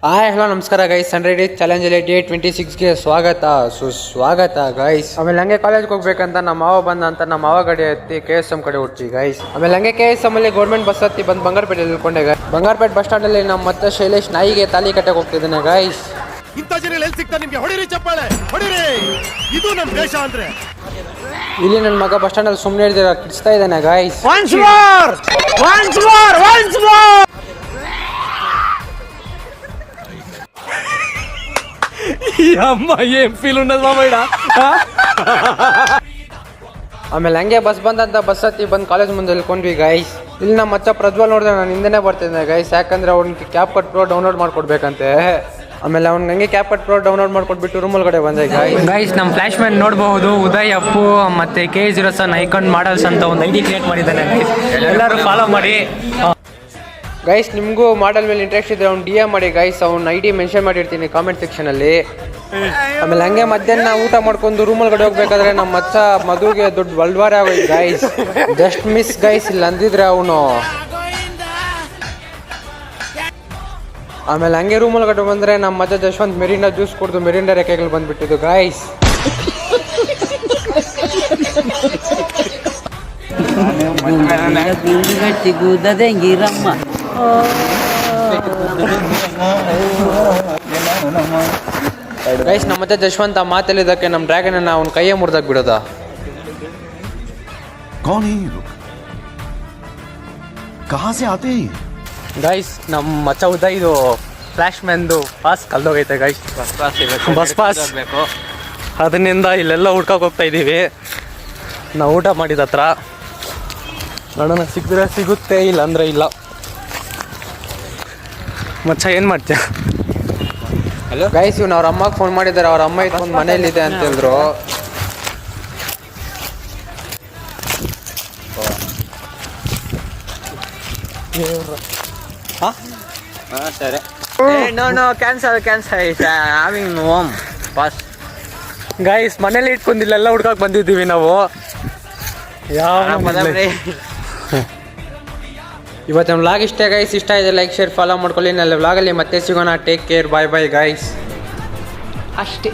Hi hello ನಮಸ್ಕಾರ guys, 100 days ಚಾಲೆಂಜಲ್ಲಿ day 26ಗೆ ಸ್ವಾಗತ ಸುಸ್ವಾಗತ ಗೈಸ್. ಆಮೇಲೆ ಹಂಗೆ ಕಾಲೇಜ್ಗೆ ಹೋಗ್ಬೇಕಂತ ನಮ್ಮ ಮಾವ ಬಂದ ಅಂತ ನಮ್ಮ ಮಾವ ಗಾಡಿ ಹತ್ತಿ KSM ಕಡೆ ಹುಡ್ತಿ ಗೈಸ್. ಆಮೇಲೆ ಹಂಗೆ KSM ಅಲ್ಲಿ ಗೌರ್ಮೆಂಟ್ ಬಸ್ ಹತ್ತಿ ಬಂದು ಬಂಗಾರಪೇಟೆ ಇಳ್ಕೊಂಡೆ ಗೈಸ್. ಬಂಗಾರಪೇಟೆ ಬಸ್ ಸ್ಟ್ಯಾಂಡ್ ಅಲ್ಲಿ ನಮ್ಮ ಮತ್ತೆ ಶೈಲೇಶ್ ನಾಯಿಗೆ ತಾಲಿ ಕಟ್ಟಕ್ಕೆ ಹೋಗ್ತಿದ್ದಾನೆ ಗೈಸ್. ಇಂಥ ಜನ ಎಲ್ಲಿ ಸಿಗ್ತಾರೆ ನಿಮ್ಗೆ? ಹೊಡಿರಿ ಚಪ್ಪಾಳೆ ಹೊಡಿರಿ, ಇದು ನಮ್ಮ ದೇಶ ಅಂದ್ರೆ. ಇಲ್ಲಿ ನನ್ನ ಮಗ ಬಸ್ ಸ್ಟ್ಯಾಂಡ್ ಅಲ್ಲಿ ಸುಮ್ಮನೆ ಹಿಡಿದಿರ ಕಿಡಿಸ್ತಾ ಇದ್ದಾನೆ ಗೈಸ್. అమ్మ ఏం ఫీల్ ఉన్నది మామయ్య. ಆಮೇಲೆ ಹಂಗೆ ಬಸ್ ಬಂದಂತ ಬಸ್ ಹತ್ತಿ ಬಂದು ಕಾಲೇಜ್ ಮುಂದೆ ಇಳ್ಕೊಂಡ್ವಿ ಗೈಸ್. ಇಲ್ಲಿ ನಮ್ಮ ಮಚ್ಚ ಪ್ರಜ್ವಲ್ ನೋಡಿದ್ರೆ ನಾನು ಹಿಂದೆನೇ ಬರ್ತಿದ್ದೆ ಗೈಸ್, ಯಾಕಂದ್ರೆ ಅವ್ನಿಗೆ ಕ್ಯಾಪ್ ಕಟ್ ಪ್ರೋ ಡೌನ್ಲೋಡ್ ಮಾಡ್ಕೊಡ್ಬೇಕಂತೆ. ಆಮೇಲೆ ಅವ್ನಿಗೆ ಹಂಗೆ ಕ್ಯಾಪ್ ಕಟ್ ಪ್ರೋ ಡೌನ್ಲೋಡ್ ಮಾಡ್ಕೊಟ್ಬಿಟ್ಟು ರೂಮ್ ಒಳಗಡೆ ಬಂದೆ ಗೈಸ್. ನಮ್ಮ ಫ್ಲಾಶ್ ಮ್ಯಾನ್ ನೋಡಬಹುದು, ಉದಯ್ ಅಪ್ಪು ಮತ್ತೆ K07 ಐಕಾನ್ ಮಾಡಲ್ಸ್ ಅಂತ ಒಂದು ID ಕ್ರಿಯೇಟ್ ಮಾಡಿದ್ದಾನೆ ಗೈಸ್. ಎಲ್ಲರೂ ಫಾಲೋ ಮಾಡಿ ಗೈಸ್. ನಿಮಗೂ ಮಾಡಲ್ ಮೇಲೆ ಇಂಟ್ರೆಸ್ಟ್ ಇದ್ರೆ ಅವ್ನು DM ಮಾಡಿ ಗೈಸ್, ಅವ್ನ ID ಮೆನ್ಷನ್ ಮಾಡಿರ್ತೀನಿ ಕಾಮೆಂಟ್ ಸೆಕ್ಷನಲ್ಲಿ. ಆಮೇಲೆ ಹಂಗೆ ಮಧ್ಯಾಹ್ನ ಊಟ ಮಾಡ್ಕೊಂಡು ರೂಮ್ ಒಳಗಡೆ ಹೋಗ್ಬೇಕಾದ್ರೆ ನಮ್ಮ ಮಚ್ಚ ಮದುವೆಗೆ ದೊಡ್ಡ ವಲ್ವಾರ ಆಗೋಯ್ತು ಗೈಸ್. ಜಸ್ಟ್ ಮಿಸ್ ಗೈಸ್, ಇಲ್ಲಿ ಅಂದಿದ್ರೆ ಅವನು. ಆಮೇಲೆ ಹಂಗೆ ರೂಮ್ ಒಳಗಡೆ ಬಂದರೆ ನಮ್ಮ ಮಚ್ಚ ಜಶ್ವಂತ್ ಮೆರಿಂಡಾ ಜ್ಯೂಸ್ ಕುಡಿದು ಮೆರಿಂಡಾ ರೆಕೆಗಳು ಬಂದ್ಬಿಟ್ಟಿದ್ದು ಗೈಸ್. ಗೈಸ್ ನಮ್ಮ ಮತ್ತೆ ಜಶ್ವಂತ ಮಾತೆಲ್ಲಿದ್ದಕ್ಕೆ ನಮ್ಮ ಡ್ರ್ಯಾಗನ್ ಅನ್ನ ಅವ್ನ ಕೈಯೇ ಮುರಿದಾಕ್ ಬಿಡೋದ. ಗೈಸ್ ನಮ್ಮ ಮಚ್ಚ ಉದಯ್ ಇದು ಫ್ಲಾಶ್ ಮ್ಯಾನ್ದು ಪಾಸ್ ಕಲ್ದೋಗೈತೆ ಗೈಸ್. ಬಸ್ ಪಾಸ್ ಅದನ್ನಿಂದ ಇಲ್ಲೆಲ್ಲ ಹುಡ್ಕಕ್ಕೆ ಹೋಗ್ತಾ ಇದ್ದೀವಿ. ನಾವು ಊಟ ಮಾಡಿದ ಹತ್ರ ನೋಡೋಣ, ಸಿಕ್ಕಿದ್ರೆ ಸಿಗುತ್ತೆ, ಇಲ್ಲ ಅಂದರೆ ಇಲ್ಲ. ಮಚ್ಚ ಏನು ಮಾಡ್ತೀಯ? ಹಲೋ ಗೈಸ್, ಇವ್ನು ಅವ್ರ ಅಮ್ಮಗೆ ಫೋನ್ ಮಾಡಿದ್ದಾರೆ. ಅವ್ರ ಅಮ್ಮ ಇಟ್ಕೊಂಡು ಮನೇಲಿದೆ ಅಂತ ಹೇಳಿದ್ರು. ಸರಿ. No cancel having home pass. Guys ಮನೇಲಿ ಇಟ್ಕೊಂಡು ಇಲ್ಲೆಲ್ಲ ಹುಡ್ಕಕ್ಕೆ ಬಂದಿದ್ದೀವಿ ನಾವು. ಇವತ್ತಿನ ವ್ಲಾಗ್ ಇಷ್ಟೇ ಗೈಸ್. ಇಷ್ಟ ಇದೆ ಲೈಕ್ ಶೇರ್ ಫಾಲೋ ಮಾಡ್ಕೊಳ್ಳಿ. ನಾಳೆ ವ್ಲಾಗಲ್ಲಿ ಮತ್ತೆ ಸಿಗೋಣ. ಟೇಕ್ ಕೇರ್, ಬಾಯ್ ಬಾಯ್ ಗೈಸ್. ಅಷ್ಟೇ.